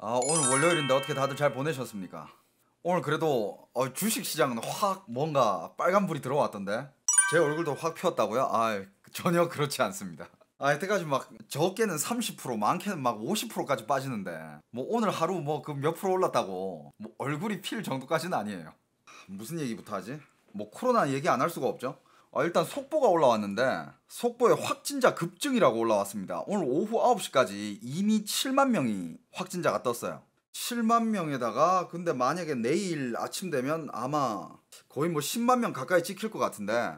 오늘 월요일인데 어떻게 다들 잘 보내셨습니까? 오늘 그래도 주식시장은 확 뭔가 빨간불이 들어왔던데 제 얼굴도 확 피었다고요? 전혀 그렇지 않습니다. 여태까지 막 적게는 30% 많게는 막 50%까지 빠지는데 뭐 오늘 하루 뭐 그 몇 프로 올랐다고 뭐 얼굴이 필 정도까지는 아니에요. 무슨 얘기부터 하지? 뭐 코로나 얘기 안 할 수가 없죠. 일단 속보가 올라왔는데 속보에 확진자 급증이라고 올라왔습니다. 오늘 오후 9시까지 이미 7만 명이 확진자가 떴어요. 7만 명에다가 근데 만약에 내일 아침 되면 아마 거의 뭐 10만 명 가까이 찍힐 것 같은데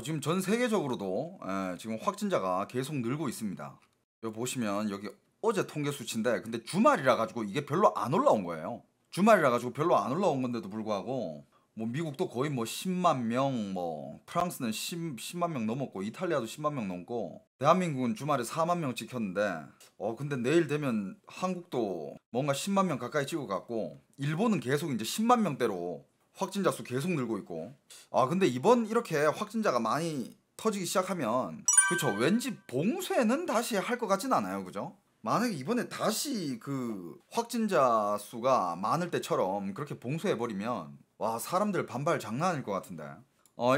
지금 전 세계적으로도 지금 확진자가 계속 늘고 있습니다. 여기 보시면 여기 어제 통계 수치인데 근데 주말이라 가지고 이게 별로 안 올라온 거예요. 주말이라 가지고 별로 안 올라온 건데도 불구하고 뭐 미국도 거의 뭐 10만 명, 뭐 프랑스는 10만 명 넘었고 이탈리아도 10만 명 넘고 대한민국은 주말에 4만 명 찍혔는데 근데 내일 되면 한국도 뭔가 10만 명 가까이 찍을 것 같고 일본은 계속 이제 10만 명대로 확진자 수 계속 늘고 있고 근데 이번 이렇게 확진자가 많이 터지기 시작하면 그쵸 왠지 봉쇄는 다시 할 것 같진 않아요, 그죠? 만약에 이번에 다시 그 확진자 수가 많을 때처럼 그렇게 봉쇄해버리면 와 사람들 반발 장난 아닐 것 같은데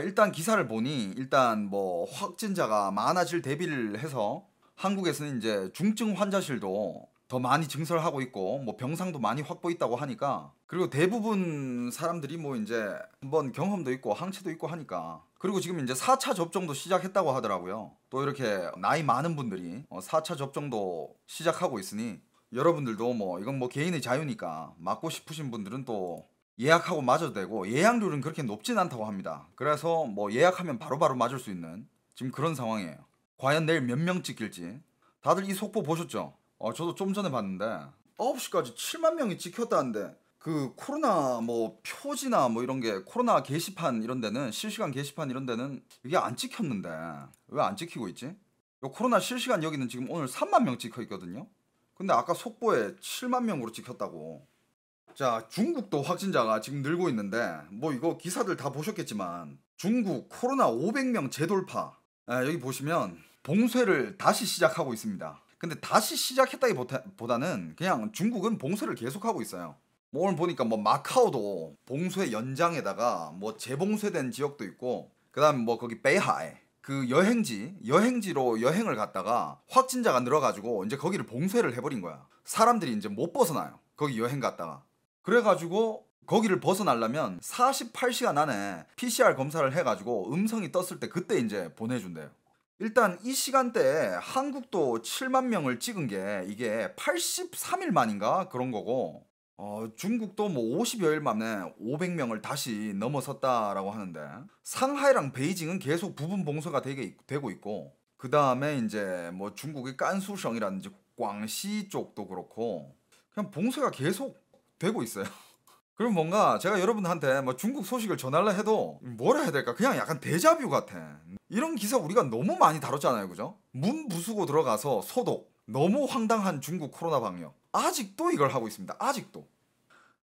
일단 기사를 보니 일단 뭐 확진자가 많아질 대비를 해서 한국에서는 이제 중증 환자실도 더 많이 증설하고 있고 뭐 병상도 많이 확보 있다고 하니까 그리고 대부분 사람들이 뭐 이제 한번 경험도 있고 항체도 있고 하니까 그리고 지금 이제 4차 접종도 시작했다고 하더라고요. 또 이렇게 나이 많은 분들이 4차 접종도 시작하고 있으니 여러분들도 뭐 이건 뭐 개인의 자유니까 맞고 싶으신 분들은 또 예약하고 맞아도 되고 예약률은 그렇게 높진 않다고 합니다. 그래서 뭐 예약하면 바로바로 맞을 수 있는 지금 그런 상황이에요. 과연 내일 몇 명 찍힐지 다들 이 속보 보셨죠? 저도 좀 전에 봤는데 9시까지 7만 명이 찍혔다는데 그 코로나 뭐 표지나 뭐 이런 게 코로나 게시판 이런 데는 실시간 게시판 이런 데는 이게 안 찍혔는데 왜 안 찍히고 있지? 요 코로나 실시간 여기는 지금 오늘 3만 명 찍혀 있거든요. 근데 아까 속보에 7만 명으로 찍혔다고. 자, 중국도 확진자가 지금 늘고 있는데 뭐 이거 기사들 다 보셨겠지만 중국 코로나 500명 재돌파. 여기 보시면 봉쇄를 다시 시작하고 있습니다. 근데 다시 시작했다기보다는 그냥 중국은 봉쇄를 계속하고 있어요. 뭐 오늘 보니까 뭐 마카오도 봉쇄 연장에다가 뭐 재봉쇄된 지역도 있고 그다음 뭐 거기 베이하에 그 여행지로 여행을 갔다가 확진자가 늘어가지고 이제 거기를 봉쇄를 해버린 거야. 사람들이 이제 못 벗어나요. 거기 여행 갔다가. 그래가지고 거기를 벗어나려면 48시간 안에 PCR 검사를 해가지고 음성이 떴을 때 그때 이제 보내준대요. 일단 이 시간대에 한국도 7만 명을 찍은 게 이게 83일 만인가 그런 거고 중국도 뭐 50여일 만에 500명을 다시 넘어섰다라고 하는데 상하이랑 베이징은 계속 부분 봉쇄가 되고 있고 그 다음에 이제 뭐 중국의 깐수성이라든지 광시 쪽도 그렇고 그냥 봉쇄가 계속 되고 있어요. 그럼 뭔가 제가 여러분한테 뭐 중국 소식을 전하려 해도 뭐라 해야 될까 그냥 약간 데자뷰 같아. 이런 기사 우리가 너무 많이 다뤘잖아요, 그죠? 문 부수고 들어가서 소독 너무 황당한 중국 코로나 방역 아직도 이걸 하고 있습니다. 아직도.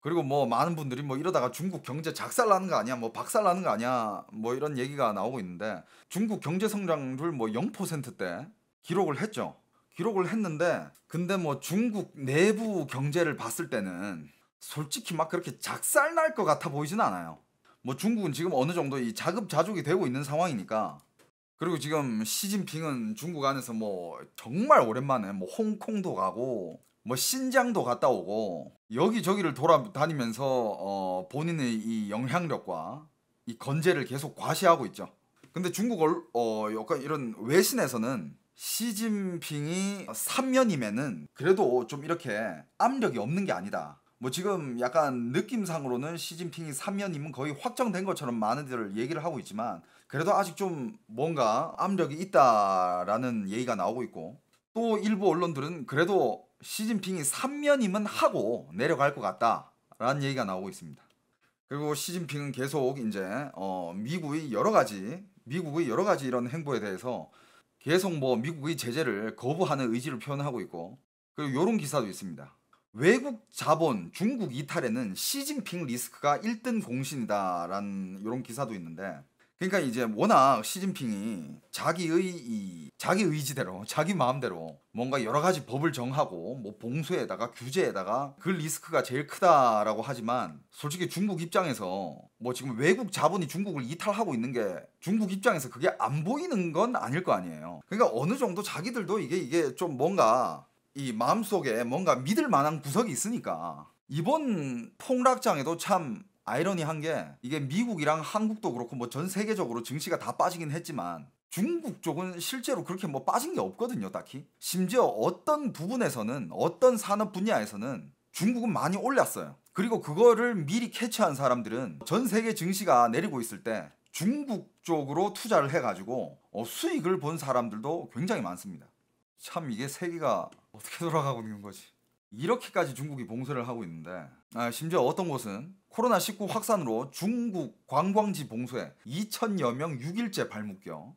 그리고 뭐 많은 분들이 뭐 이러다가 중국 경제 작살나는 거 아니야 뭐 박살나는 거 아니야 뭐 이런 얘기가 나오고 있는데 중국 경제 성장률 뭐 0%대 기록을 했죠. 기록을 했는데 근데 뭐 중국 내부 경제를 봤을 때는 솔직히 막 그렇게 작살날 것 같아 보이진 않아요. 뭐 중국은 지금 어느 정도 이 자급자족이 되고 있는 상황이니까 그리고 지금 시진핑은 중국 안에서 뭐 정말 오랜만에 뭐 홍콩도 가고 뭐 신장도 갔다 오고 여기저기를 돌아다니면서 본인의 이 영향력과 이 건재를 계속 과시하고 있죠. 근데 중국 약간 이런 외신에서는 시진핑이 3년이면은 그래도 좀 이렇게 압력이 없는 게 아니다. 뭐 지금 약간 느낌상으로는 시진핑이 3년이면 거의 확정된 것처럼 많은들 얘기를 하고 있지만 그래도 아직 좀 뭔가 압력이 있다라는 얘기가 나오고 있고 또 일부 언론들은 그래도 시진핑이 3년이면 하고 내려갈 것 같다라는 얘기가 나오고 있습니다. 그리고 시진핑은 계속 이제 미국의 여러 가지 이런 행보에 대해서 계속 뭐 미국의 제재를 거부하는 의지를 표현하고 있고 그리고 이런 기사도 있습니다. 외국 자본 중국 이탈에는 시진핑 리스크가 1등 공신이다라는 이런 기사도 있는데 그러니까 이제 워낙 시진핑이 자기 의지대로 자기 마음대로 뭔가 여러 가지 법을 정하고 뭐 봉쇄에다가 규제에다가 그 리스크가 제일 크다라고 하지만 솔직히 중국 입장에서 뭐 지금 외국 자본이 중국을 이탈하고 있는 게 중국 입장에서 그게 안 보이는 건 아닐 거 아니에요. 그러니까 어느 정도 자기들도 이게 좀 뭔가 이 마음속에 뭔가 믿을 만한 구석이 있으니까 이번 폭락장에도 참 아이러니한 게 이게 미국이랑 한국도 그렇고 뭐 전 세계적으로 증시가 다 빠지긴 했지만 중국 쪽은 실제로 그렇게 뭐 빠진 게 없거든요, 딱히. 심지어 어떤 부분에서는 어떤 산업 분야에서는 중국은 많이 올랐어요. 그리고 그거를 미리 캐치한 사람들은 전 세계 증시가 내리고 있을 때 중국 쪽으로 투자를 해가지고 수익을 본 사람들도 굉장히 많습니다. 참 이게 세계가 어떻게 돌아가고 있는 거지. 이렇게까지 중국이 봉쇄를 하고 있는데 심지어 어떤 곳은 코로나19 확산으로 중국 관광지 봉쇄 2천여 명 6일째 발묶여.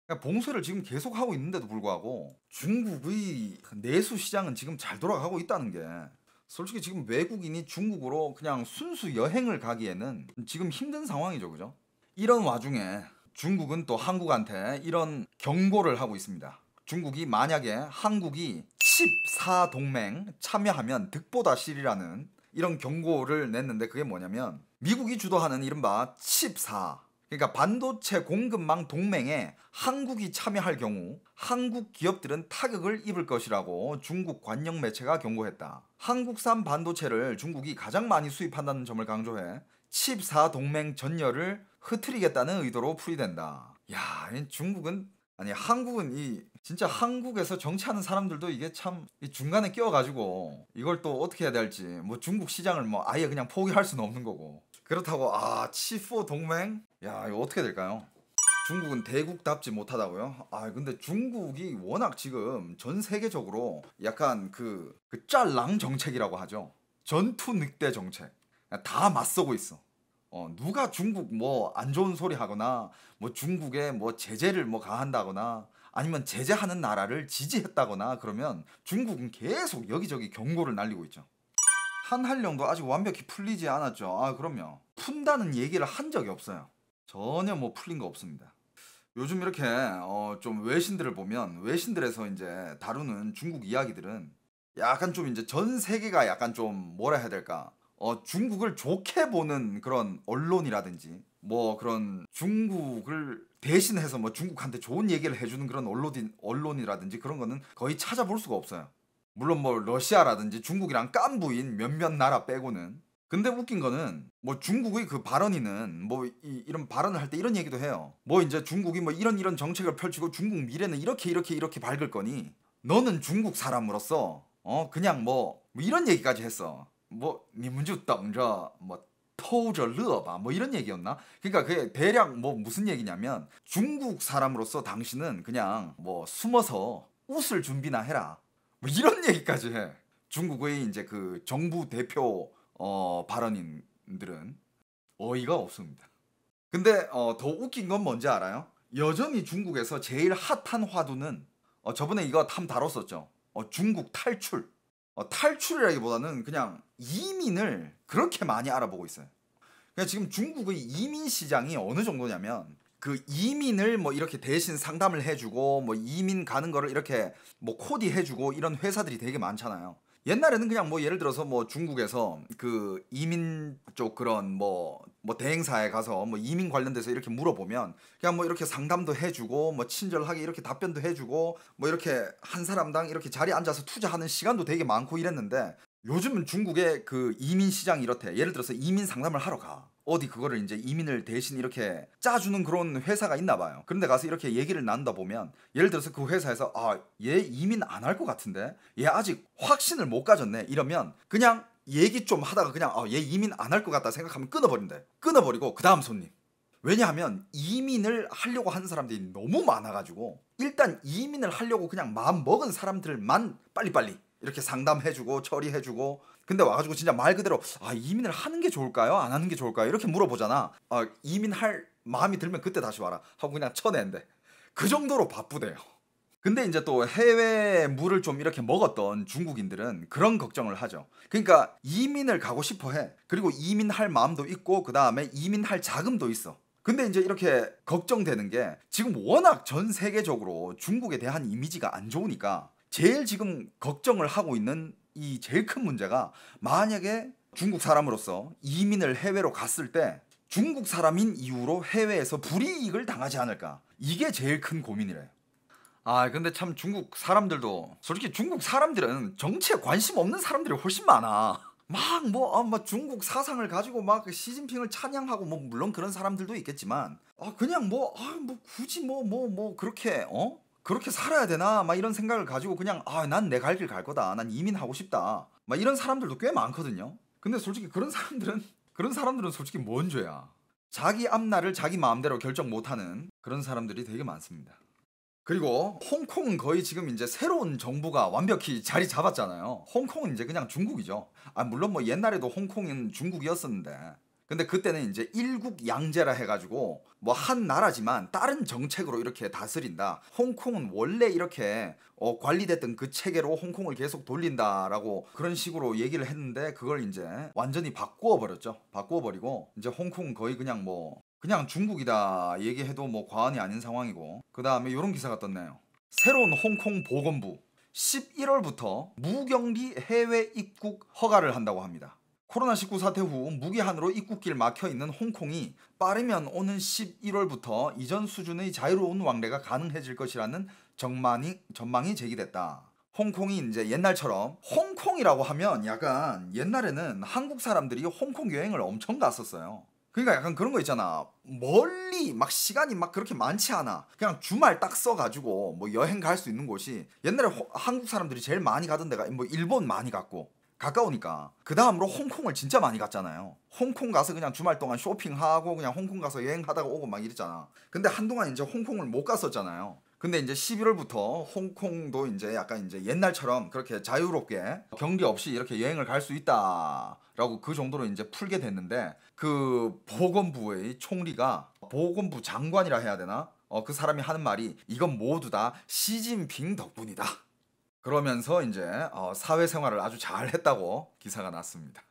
그러니까 봉쇄를 지금 계속하고 있는데도 불구하고 중국의 내수 시장은 지금 잘 돌아가고 있다는 게 솔직히 지금 외국인이 중국으로 그냥 순수 여행을 가기에는 지금 힘든 상황이죠, 그죠? 이런 와중에 중국은 또 한국한테 이런 경고를 하고 있습니다. 중국이 만약에 한국이 14동맹 참여하면 득보다 실이라는 이런 경고를 냈는데 그게 뭐냐면 미국이 주도하는 이른바 칩4 그러니까 반도체 공급망 동맹에 한국이 참여할 경우 한국 기업들은 타격을 입을 것이라고 중국 관영 매체가 경고했다. 한국산 반도체를 중국이 가장 많이 수입한다는 점을 강조해 칩4 동맹 전열을 흐트리겠다는 의도로 풀이된다. 야, 중국은 아니 한국은 이 진짜 한국에서 정치하는 사람들도 이게 참 중간에 끼어가지고 이걸 또 어떻게 해야 될지 뭐 중국 시장을 뭐 아예 그냥 포기할 수는 없는 거고 그렇다고 치4 동맹? 야 이거 어떻게 될까요? 중국은 대국답지 못하다고요? 근데 중국이 워낙 지금 전 세계적으로 약간 그 짤랑 정책이라고 하죠. 전투 늑대 정책 다 맞서고 있어. 누가 중국 뭐 안 좋은 소리 하거나 뭐 중국에 뭐 제재를 뭐 가한다거나 아니면 제재하는 나라를 지지했다거나 그러면 중국은 계속 여기저기 경고를 날리고 있죠. 한한령도 아직 완벽히 풀리지 않았죠. 그럼요. 푼다는 얘기를 한 적이 없어요. 전혀 뭐 풀린 거 없습니다. 요즘 이렇게 좀 외신들을 보면 외신들에서 이제 다루는 중국 이야기들은 약간 좀 이제 전 세계가 약간 좀 뭐라 해야 될까? 중국을 좋게 보는 그런 언론이라든지 뭐 그런 중국을 대신해서 뭐 중국한테 좋은 얘기를 해주는 그런 언론이라든지 그런 거는 거의 찾아볼 수가 없어요. 물론 뭐 러시아라든지 중국이랑 깐부인 몇몇 나라 빼고는. 근데 웃긴 거는 뭐 중국의 그 발언이는 뭐 이런 발언을 할 때 이런 얘기도 해요. 뭐 이제 중국이 뭐 이런 정책을 펼치고 중국 미래는 이렇게 밝을 거니 너는 중국 사람으로서 그냥 뭐 이런 얘기까지 했어. 뭐 니문주 덩저 뭐偷着乐吧뭐 이런 얘기였나? 그러니까 그게 대략 뭐 무슨 얘기냐면 중국 사람으로서 당신은 그냥 뭐 숨어서 웃을 준비나 해라. 뭐 이런 얘기까지 해. 중국의 이제 그 정부 대표 발언인들은 어이가 없습니다. 근데 더 웃긴 건 뭔지 알아요? 여전히 중국에서 제일 핫한 화두는 저번에 이거 탐 다뤘었죠. 중국 탈출. 탈출이라기보다는 그냥 이민을 그렇게 많이 알아보고 있어요. 그러니까 지금 중국의 이민 시장이 어느 정도냐면 그 이민을 뭐 이렇게 대신 상담을 해주고 뭐 이민 가는 거를 이렇게 뭐 코디해주고 이런 회사들이 되게 많잖아요. 옛날에는 그냥 뭐 예를 들어서 뭐 중국에서 그 이민 쪽 그런 뭐 대행사에 가서 뭐 이민 관련돼서 이렇게 물어보면 그냥 뭐 이렇게 상담도 해주고 뭐 친절하게 이렇게 답변도 해주고 뭐 이렇게 한 사람당 이렇게 자리에 앉아서 투자하는 시간도 되게 많고 이랬는데 요즘은 중국의 그 이민 시장이 이렇대. 예를 들어서 이민 상담을 하러 가. 어디 그거를 이제 이민을 대신 이렇게 짜주는 그런 회사가 있나 봐요. 그런데 가서 이렇게 얘기를 나누다 보면 예를 들어서 그 회사에서 얘 이민 안 할 것 같은데 얘 아직 확신을 못 가졌네 이러면 그냥 얘기 좀 하다가 그냥 얘 이민 안 할 것 같다 생각하면 끊어버린대. 끊어버리고 그 다음 손님. 왜냐하면 이민을 하려고 하는 사람들이 너무 많아가지고 일단 이민을 하려고 그냥 마음 먹은 사람들만 빨리빨리 이렇게 상담해주고 처리해주고 근데 와가지고 진짜 말 그대로 이민을 하는 게 좋을까요? 안 하는 게 좋을까요? 이렇게 물어보잖아. 이민할 마음이 들면 그때 다시 와라 하고 그냥 쳐낸대. 그 정도로 바쁘대요. 근데 이제 또 해외 물을 좀 이렇게 먹었던 중국인들은 그런 걱정을 하죠. 그러니까 이민을 가고 싶어 해. 그리고 이민할 마음도 있고 그 다음에 이민할 자금도 있어. 근데 이제 이렇게 걱정되는 게 지금 워낙 전 세계적으로 중국에 대한 이미지가 안 좋으니까 제일 지금 걱정을 하고 있는 이 제일 큰 문제가 만약에 중국 사람으로서 이민을 해외로 갔을 때 중국 사람인 이유로 해외에서 불이익을 당하지 않을까. 이게 제일 큰 고민이래요. 아 근데 참 중국 사람들도 솔직히 중국 사람들은 정치에 관심 없는 사람들이 훨씬 많아. 막 뭐 중국 사상을 가지고 막 시진핑을 찬양하고 뭐 물론 그런 사람들도 있겠지만 그냥 뭐 굳이 뭐 그렇게 그렇게 살아야 되나 막 이런 생각을 가지고 그냥 난 내 갈 길 갈 거다. 난 이민하고 싶다. 막 이런 사람들도 꽤 많거든요. 근데 솔직히 그런 사람들은 솔직히 뭔 죄야. 자기 앞날을 자기 마음대로 결정 못하는 그런 사람들이 되게 많습니다. 그리고 홍콩은 거의 지금 이제 새로운 정부가 완벽히 자리 잡았잖아요. 홍콩은 이제 그냥 중국이죠. 물론 뭐 옛날에도 홍콩은 중국이었었는데 근데 그때는 이제 일국 양제라 해가지고 뭐 한 나라지만 다른 정책으로 이렇게 다스린다. 홍콩은 원래 이렇게 관리됐던 그 체계로 홍콩을 계속 돌린다라고 그런 식으로 얘기를 했는데 그걸 이제 완전히 바꾸어 버렸죠. 바꾸어 버리고 이제 홍콩은 거의 그냥 중국이다 얘기해도 뭐 과언이 아닌 상황이고 그 다음에 이런 기사가 떴네요. 새로운 홍콩 보건부 11월부터 무격리 해외 입국 허가를 한다고 합니다. 코로나19 사태 후 무기한으로 입국길 막혀있는 홍콩이 빠르면 오는 11월부터 이전 수준의 자유로운 왕래가 가능해질 것이라는 전망이 제기됐다. 홍콩이 이제 옛날처럼 홍콩이라고 하면 약간 옛날에는 한국 사람들이 홍콩 여행을 엄청 갔었어요. 그러니까 약간 그런 거 있잖아. 멀리 막 시간이 막 그렇게 많지 않아. 그냥 주말 딱 써가지고 뭐 여행 갈 수 있는 곳이 옛날에 한국 사람들이 제일 많이 가던 데가 뭐 일본 많이 갔고 가까우니까 그 다음으로 홍콩을 진짜 많이 갔잖아요. 홍콩 가서 그냥 주말 동안 쇼핑하고 그냥 홍콩 가서 여행하다가 오고 막 이랬잖아. 근데 한동안 이제 홍콩을 못 갔었잖아요. 근데 이제 11월부터 홍콩도 이제 약간 이제 옛날처럼 그렇게 자유롭게 격리 없이 이렇게 여행을 갈 수 있다라고 그 정도로 이제 풀게 됐는데 그 보건부의 총리가 보건부 장관이라 해야 되나? 그 사람이 하는 말이 이건 모두 다 시진핑 덕분이다. 그러면서 이제 사회생활을 아주 잘했다고 기사가 났습니다.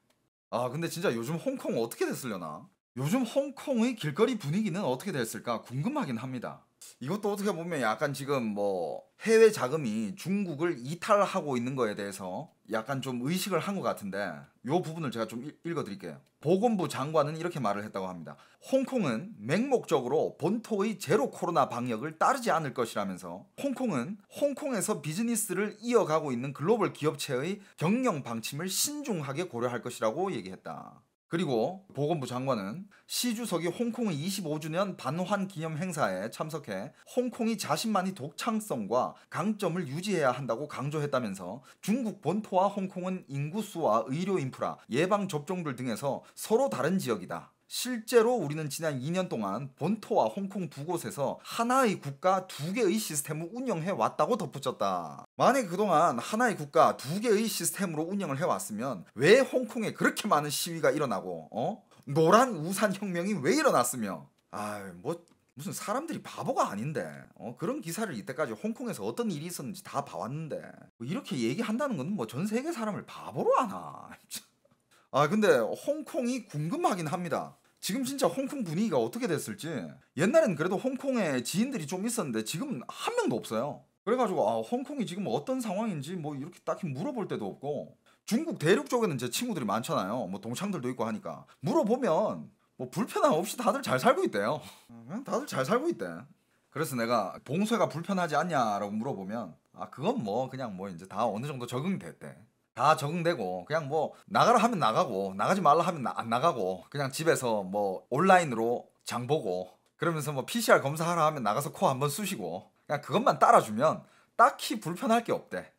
근데 진짜 요즘 홍콩 어떻게 됐으려나? 요즘 홍콩의 길거리 분위기는 어떻게 됐을까 궁금하긴 합니다. 이것도 어떻게 보면 약간 지금 뭐 해외 자금이 중국을 이탈하고 있는 거에 대해서 약간 좀 의식을 한 것 같은데 요 부분을 제가 좀 읽어드릴게요. 보건부 장관은 이렇게 말을 했다고 합니다. 홍콩은 맹목적으로 본토의 제로 코로나 방역을 따르지 않을 것이라면서 홍콩은 홍콩에서 비즈니스를 이어가고 있는 글로벌 기업체의 경영 방침을 신중하게 고려할 것이라고 얘기했다. 그리고 보건부 장관은 시 주석이 홍콩의 25주년 반환 기념 행사에 참석해 홍콩이 자신만의 독창성과 강점을 유지해야 한다고 강조했다면서 중국 본토와 홍콩은 인구수와 의료 인프라, 예방 접종들 등에서 서로 다른 지역이다. 실제로 우리는 지난 2년 동안 본토와 홍콩 두 곳에서 하나의 국가 두 개의 시스템을 운영해 왔다고 덧붙였다. 만약 그동안 하나의 국가 두 개의 시스템으로 운영을 해왔으면 왜 홍콩에 그렇게 많은 시위가 일어나고 노란 우산 혁명이 왜 일어났으며 무슨 사람들이 바보가 아닌데 그런 기사를 이때까지 홍콩에서 어떤 일이 있었는지 다 봐왔는데 뭐 이렇게 얘기한다는 건 뭐 전 세계 사람을 바보로 하나. 근데 홍콩이 궁금하긴 합니다. 지금 진짜 홍콩 분위기가 어떻게 됐을지. 옛날에는 그래도 홍콩에 지인들이 좀 있었는데 지금 한 명도 없어요. 그래가지고 홍콩이 지금 어떤 상황인지 뭐 이렇게 딱히 물어볼 데도 없고 중국 대륙 쪽에는 제 친구들이 많잖아요. 뭐 동창들도 있고 하니까 물어보면 뭐 불편함 없이 다들 잘 살고 있대요. 다들 잘 살고 있대. 그래서 내가 봉쇄가 불편하지 않냐라고 물어보면 그건 뭐 그냥 뭐 이제 다 어느 정도 적응됐대. 다 적응되고 그냥 뭐 나가라 하면 나가고 나가지 말라 하면 안 나가고 그냥 집에서 뭐 온라인으로 장 보고 그러면서 뭐 PCR 검사하라 하면 나가서 코 한번 쑤시고 그냥 그것만 따라주면 딱히 불편할 게 없대.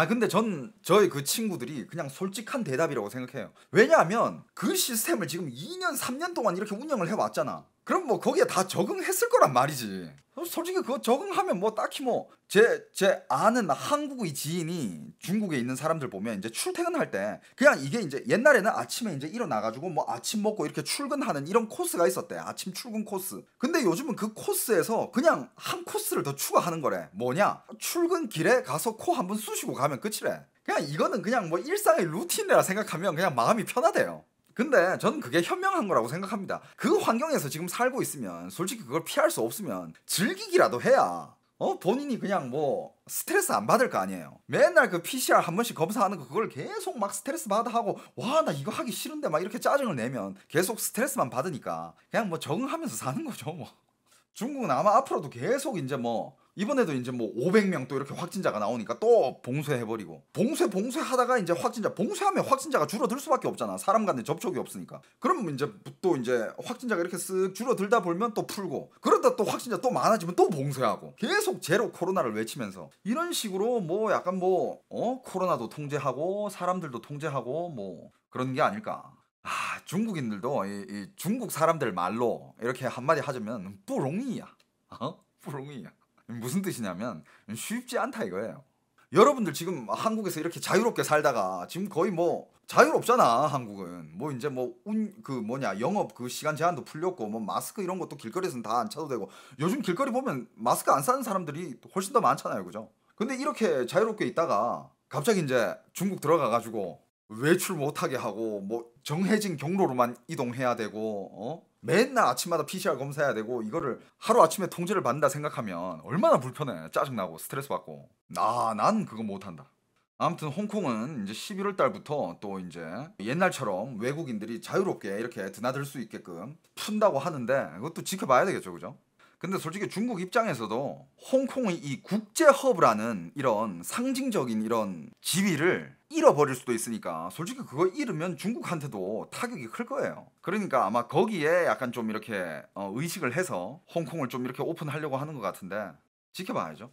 근데 저희 그 친구들이 그냥 솔직한 대답이라고 생각해요. 왜냐하면 그 시스템을 지금 2년 3년 동안 이렇게 운영을 해왔잖아. 그럼 뭐 거기에 다 적응했을 거란 말이지. 솔직히 그거 적응하면 뭐 딱히 뭐 제 아는 한국의 지인이 중국에 있는 사람들 보면 이제 출퇴근할 때 그냥 이게 이제 옛날에는 아침에 이제 일어나가지고 뭐 아침 먹고 이렇게 출근하는 이런 코스가 있었대. 아침 출근 코스. 근데 요즘은 그 코스에서 그냥 한 코스를 더 추가하는 거래. 뭐냐? 출근길에 가서 코 한번 쑤시고 가면 끝이래. 그냥 이거는 그냥 뭐 일상의 루틴이라 생각하면 그냥 마음이 편하대요. 근데 저는 그게 현명한 거라고 생각합니다. 그 환경에서 지금 살고 있으면 솔직히 그걸 피할 수 없으면 즐기기라도 해야 본인이 그냥 뭐 스트레스 안 받을 거 아니에요. 맨날 그 PCR 한 번씩 검사하는 거 그걸 계속 막 스트레스 받아 하고 와 나 이거 하기 싫은데 막 이렇게 짜증을 내면 계속 스트레스만 받으니까 그냥 뭐 적응하면서 사는 거죠 뭐. 중국은 아마 앞으로도 계속 이제 뭐 이번에도 이제 뭐 500명 또 이렇게 확진자가 나오니까 또 봉쇄해버리고 봉쇄하다가 이제 봉쇄하면 확진자가 줄어들 수밖에 없잖아. 사람 간의 접촉이 없으니까. 그러면 이제 또 이제 확진자가 이렇게 쓱 줄어들다 보면 또 풀고 그러다 또 확진자 또 많아지면 또 봉쇄하고 계속 제로 코로나를 외치면서 이런 식으로 뭐 약간 뭐 코로나도 통제하고 사람들도 통제하고 뭐 그런 게 아닐까. 중국인들도 이 중국 사람들 말로 이렇게 한마디 하자면 뿌롱이야. 뿌롱이야. 무슨 뜻이냐면 쉽지 않다 이거예요. 여러분들 지금 한국에서 이렇게 자유롭게 살다가 지금 거의 뭐 자유롭잖아 한국은. 뭐 이제 뭐 그 뭐냐 영업 그 시간 제한도 풀렸고 뭐 마스크 이런 것도 길거리에서는 다 안 차도 되고 요즘 길거리 보면 마스크 안 쓰는 사람들이 훨씬 더 많잖아요, 그죠? 근데 이렇게 자유롭게 있다가 갑자기 이제 중국 들어가 가지고 외출 못하게 하고 뭐 정해진 경로로만 이동해야 되고 맨날 아침마다 PCR 검사해야 되고 이거를 하루아침에 통제를 받는다 생각하면 얼마나 불편해. 짜증나고 스트레스 받고. 난 그거 못한다. 아무튼 홍콩은 이제 11월 달부터 또 이제 옛날처럼 외국인들이 자유롭게 이렇게 드나들 수 있게끔 푼다고 하는데 그것도 지켜봐야 되겠죠, 그죠? 근데 솔직히 중국 입장에서도 홍콩의 이 국제 허브라는 이런 상징적인 이런 지위를 잃어버릴 수도 있으니까 솔직히 그거 잃으면 중국한테도 타격이 클 거예요. 그러니까 아마 거기에 약간 좀 이렇게 의식을 해서 홍콩을 좀 이렇게 오픈하려고 하는 것 같은데 지켜봐야죠.